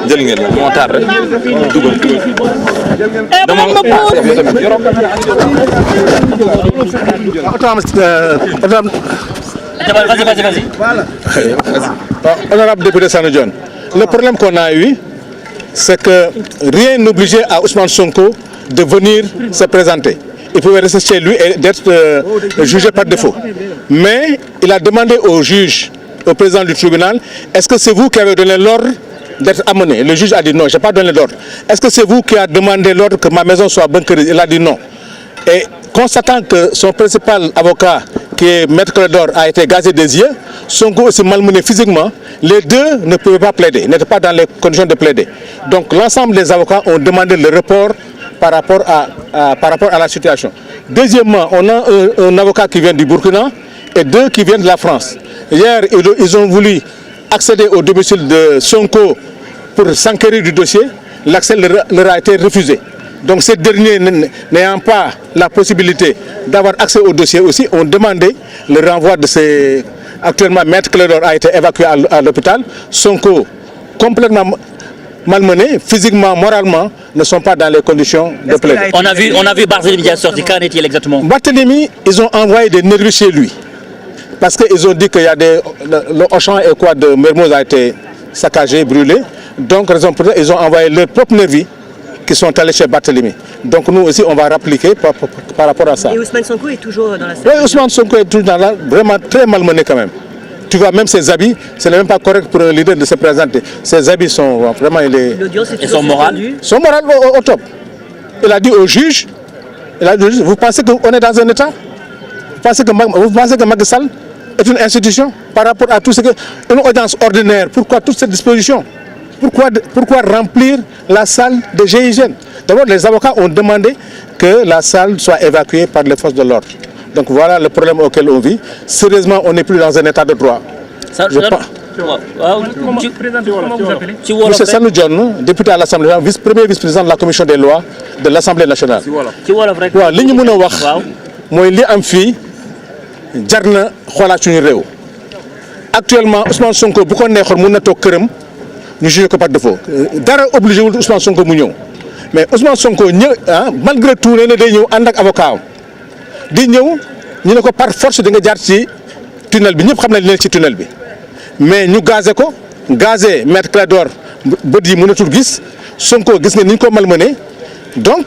jël ngeen la moo taar rek dugal Honorable député Sanu Dione, le problème qu'on a eu, c'est que rien n'obligeait à Ousmane Sonko de venir se présenter. Il pouvait rester chez lui et d'être jugé par défaut. Mais il a demandé au juge, au président du tribunal, est-ce que c'est vous qui avez donné l'ordre d'être amené? Le juge a dit non, je n'ai pas donné l'ordre. Est-ce que c'est vous qui avez demandé l'ordre que ma maison soit bunkerisée? Il a dit non. Et constatant que son principal avocat, qui est Maître Clédor, a été gazé des yeux, Sonko aussi malmené physiquement, les deux ne pouvaient pas plaider, n'étaient pas dans les conditions de plaider. Donc l'ensemble des avocats ont demandé le report par rapport à la situation. Deuxièmement, on a un avocat qui vient du Burkina et deux qui viennent de la France. Hier, ils ont voulu accéder au domicile de Sonko pour s'enquérir du dossier. L'accès leur a été refusé. Donc ces derniers, n'ayant pas la possibilité d'avoir accès au dossier aussi, ont demandé le renvoi de ces... Actuellement, Maître Clédor a été évacué à l'hôpital. Sonko, complètement malmenés, physiquement, moralement, ne sont pas dans les conditions de plaider. On a vu Barthélémy qui a sorti. Qu'en est-il exactement? Barthélémy, ils ont envoyé des nervis chez lui. Parce qu'ils ont dit qu'il y a des... Le Auchan et quoi de Mermoz a été saccagé, brûlé. Donc, raison pour ça, ils ont envoyé leurs propres nervis qui sont allés chez Barthélémy. Donc nous aussi, on va rappliquer par rapport à ça. Et Ousmane Sonko est toujours dans la salle? Oui, Ousmane Sonko est toujours dans la... Vraiment très malmené quand même. Tu vois, même ses habits, ce n'est même pas correct pour un leader de se présenter. Ses habits sont vraiment... Et son moral? Son moral au top. Il a dit au juge, vous pensez qu'on est dans un état? Vous pensez que Macky Sall est une institution par rapport à tout ce que... Une audience ordinaire, pourquoi toutes ces dispositions? Pourquoi remplir la salle de GIGN? D'abord, les avocats ont demandé que la salle soit évacuée par les forces de l'ordre. Donc voilà le problème auquel on vit. Sérieusement, on n'est plus dans un état de droit. Monsieur Sanu Dione, député à l'Assemblée, premier vice-président de la commission des lois de l'Assemblée nationale. waaw li ñu mën a wax mooy li am fii jar na xoolaat suñu réew. Actuellement Ousmane Sonko bu ko neexoon mën na toog këram ñu jugé ko par défaut dara obligé wul Ousmane Sonko mu ñëw mais Ousmane Sonko malgré tout nee na day ñëw ànd ak avocat am di ñëw ñu ne ko par force di nga jaar ci tunnel bi ñëpp xam nañ leen ci tunnel bi mais ñu gazé ko gazé Maître Clédor bët yi mënatul gis Sonko gis nga ni ñu ko malmené donc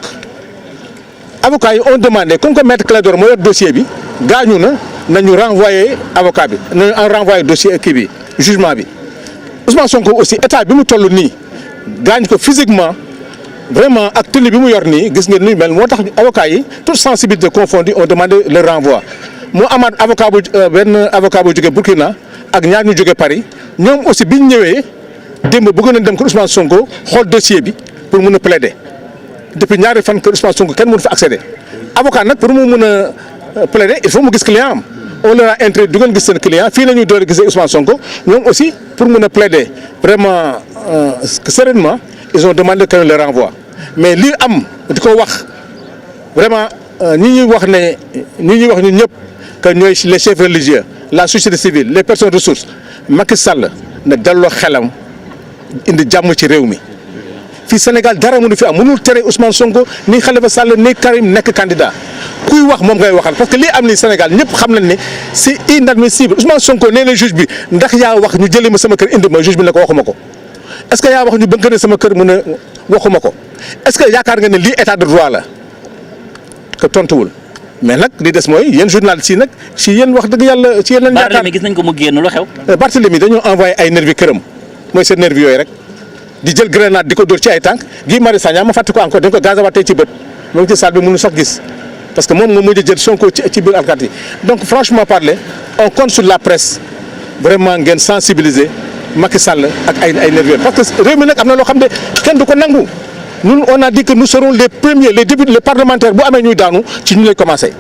avocats yi ont demandé comme que Maître Clédor moo yor dossier bi gaañu na nañu renvoyer avocat bi nañu renvoyer dossier kii bi jugement bi. Ousmane Sonko aussi état bi mu toll nii gaañ ko physiquement vraiment ak tenue bi mu yor nii gis ngeen ni mel moo tax avocat yi toute sensibilité confondue ont demandé le renvoi mu amaat avocat bu benn avocat bu jógee Burkina ak ñaar ñu jógee Paris ñoom aussi biñ ñëwee démb bëgg nañ dem ko Ousmane Sonko xool dossier bi pour mun a plaider depuis ñaari fan que Ousmane Sonko kenn mënu fa accéder avocat nag pour mu mun a plaider il faut mu gis client am. On leur a introduit dugal gis seen client fii la ñuy door a gisee Ousmane Sonko ñoom aussi pour mun a plaider vraiment sereinement ils ont demandé que le renvoi mais li am di ko wax vraiment ñi ñuy wax ñun ñëpp que ñooy les chefs religieux la société civile les personnes ressources Macky Sall na delloo xelam indi jàmm ci réew mi. fii Sénégal dara mënu fi am mënul tere Ousmane Sonko ni Khalifa Sall ni Karim nekk candidat kuy wax moom ngay waxal parce que lii am ni Sénégal ñëpp xam nañ ne c'est inadmissible Ousmane Sonko nee na juge bi ndax yaa wax ñu jëlee ma sama kër indi ma juge bi ne ko waxuma ko est-ce que yaa wax ñu bëgg na sama kër mu ne waxuma ko est-ce que yaakaar nga ne lii état de droit la que tontuwul mais nag li des mooy yéen journalistes yi nag si yéen wax dëgg yàlla ci yéen lañ. Barthélémy gis nañ ko mu génn lu xew. Barthélémy dañoo envoyé ay nervi këram mooy seen nervi yooyu rek. di jël grenade di ko dóor ci ay tànk Guy Marius Sagna ma fàtte ko encore dañ ko gazawaat tey ci bët moom ci salle bi mënu sax gis parce que moom moo mujj jël Sonko ci biir alkaati yi donc franchement parler on compte sur la presse vraiment ngeen sensibiliser Macky Sall ak ay nervis parce que réew mi nag am na loo xam ne kenn du ko nangu ñun on a dit que nous serons les premiers les députés les parlementaires bu amee ñuy daanu ci ñu lay commencé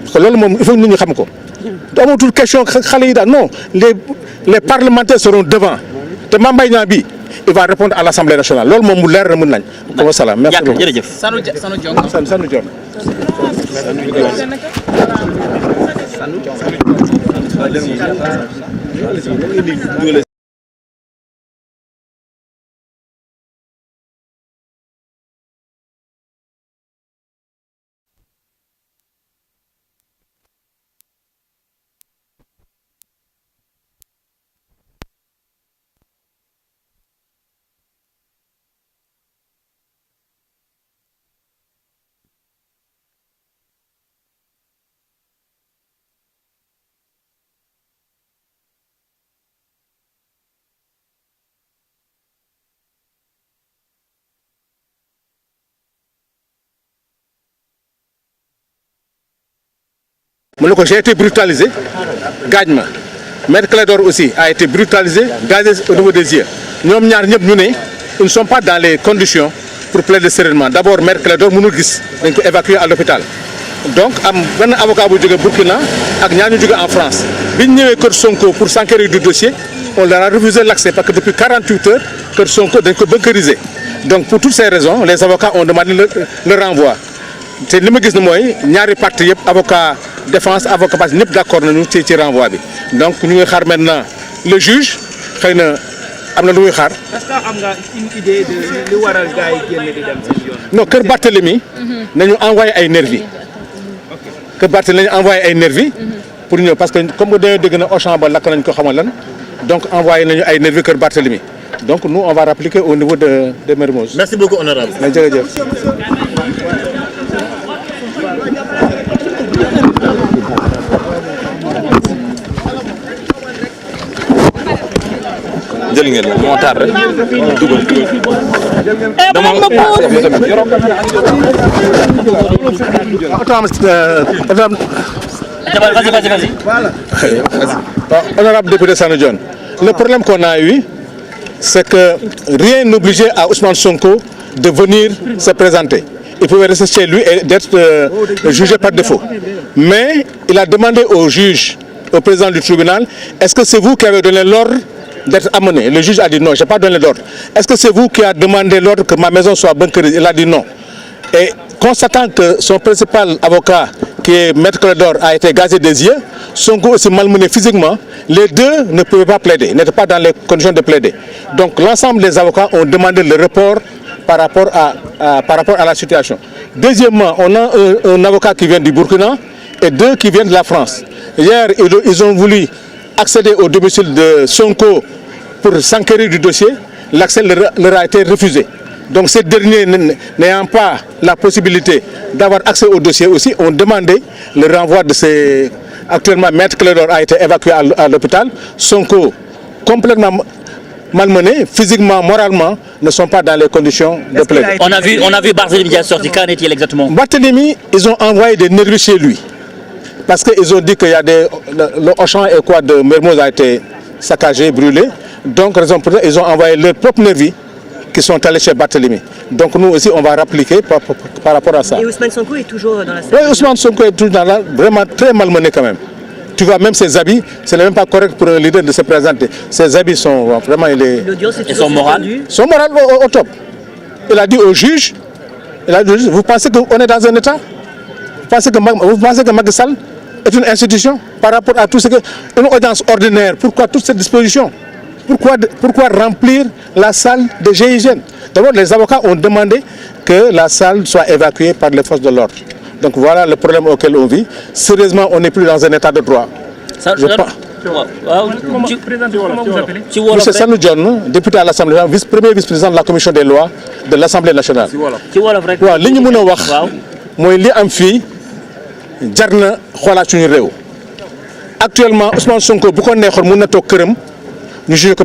parce que loolu moom il faut nit ñi xam ko amatul question xale yi daan non les parlementaires seront devant te Mame Mbaye Niang bi il va répondre à l'Assemblée nationale loolu moom mu leer na mën nañ. wa salaam merci beaucoup jërëjëf. Sanu Dione J'ai été brutalisé, gagne. Maître Clédor aussi a été brutalisé, gazé au niveau des yeux. Ils ne sont pas dans les conditions pour plaider sereinement. D'abord, Maître Clédor nous a évacué à l'hôpital. Donc, un avocat du Burkina et un en France. Quand nous avons Sonko pour s'enquérir du dossier, on leur a refusé l'accès parce que depuis 48 heures, Kër Sonko est bunkerisé. Donc, pour toutes ces raisons, les avocats ont demandé le renvoi. C'est ce que je dis, ñaari parti yëpp avocat défense avocat parce ñëpp d'accord nañu ci renvoi bi donc ñu ngi xaar maintenant le juge xëy na am na lu muy xaar. est-ce que am nga une idée de li waral gars yi génn di dem seen yoon. non Kër Barthélemy nañu envoyé ay nervi Kër Barthélemy nañu envoyé ay nervi pour ñëw parce que comme dañoo dégg na Auchan ba lakk nañ ko xamal lan donc envoyé nañu ay nervi Kër Barthélemy donc nous on va rappliquer au niveau de Mermoz. Merci beaucoup honorable. jërëjëf. jël ngeen la moo tardé dugal Honorable député Sanu Dione, le problème qu'on a eu, c'est que rien n'obligeait à Ousmane Sonko de venir se présenter. Il pouvait rester chez lui et d'être jugé par défaut. Mais il a demandé au juge, au président du tribunal, est-ce que c'est vous qui avez donné l'ordre d'être amené? Le juge a dit non, je n'ai pas donné l'ordre. Est-ce que c'est vous qui avez demandé l'ordre que ma maison soit bunkerisée? Il a dit non. Et constatant que son principal avocat, qui est Maître Clédor, a été gazé des yeux, Sonko aussi malmené physiquement, les deux ne pouvaient pas plaider, n'étaient pas dans les conditions de plaider. Donc l'ensemble des avocats ont demandé le report par rapport à la situation. Deuxièmement, on a un avocat qui vient du Burkina et deux qui viennent de la France. Hier, ils ont voulu accéder au domicile de Sonko pour s'enquérir du dossier. L'accès leur a été refusé. Donc ces derniers, n'ayant pas la possibilité d'avoir accès au dossier aussi, ont demandé le renvoi de ces... Actuellement, Maître Clédor a été évacué à l'hôpital. Sonko, complètement malmenés, physiquement, moralement, ne sont pas dans les conditions de plaider. On a vu Barthélemy qui est sorti. Qu'en est-il exactement? Barthélemy, ils ont envoyé des nervis chez lui. Parce qu'ils ont dit qu'il y a des... Le Auchan et quoi de Mermoz a été saccagé, brûlé. Donc, raison pour laquelle ils ont envoyé leurs propres nervis qui sont allés chez Barthélemy. Donc nous aussi, on va rappliquer par rapport à ça. Et Ousmane Sonko est toujours dans la salle? Oui, Ousmane Sonko est toujours dans la... Vraiment très malmené quand même. Tu vois, même ses habits, ce n'est même pas correct pour un leader de se présenter. Ses habits sont vraiment... Et son moral? Son moral au top. Il a dit au juge, vous pensez qu'on est dans un état? Vous pensez que Macky Sall est une institution par rapport à tout ce que... Une audience ordinaire, pourquoi toutes ces dispositions? Pourquoi remplir la salle de GIGN? D'abord, les avocats ont demandé que la salle soit évacuée par les forces de l'ordre. Donc voilà le problème auquel on vit. Sérieusement, on n'est plus dans un état de droit. Monsieur Sanu Dione, député à l'Assemblée, premier vice-président de la commission des lois de l'Assemblée nationale. Waaw li ñu mën a wax mooy li am fii jar na xoolaat suñu réew. Actuellement Ousmane Sonko bu ko neexoon mën na toog këram ñu